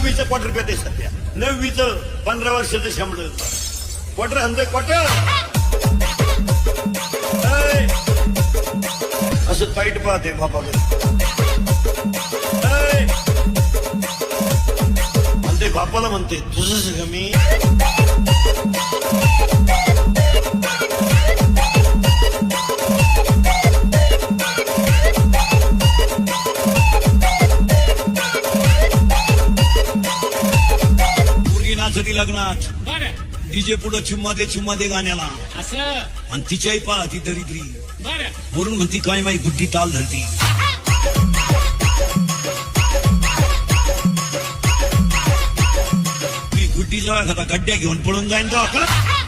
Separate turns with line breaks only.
10वीचं quarter पेते सध्या 9वीचं 15 वर्षाचं शंभर क्वार्टर आणतोय क्वार्टर असं ताईट पाहते बापाकडे म्हणते बापाला म्हणते तुझंच का मी नाचती लग्नात डीजे पुढं चुम्मा दे गाण्याला
असं
आणि तिच्याही पहा ती दरिद्री
बरं
वरून म्हणती काय माही गुड्डी ताल धरती मी गुड्डी जेव्हा खाता गड्ड्या घेऊन पळून जाईन तेव्हा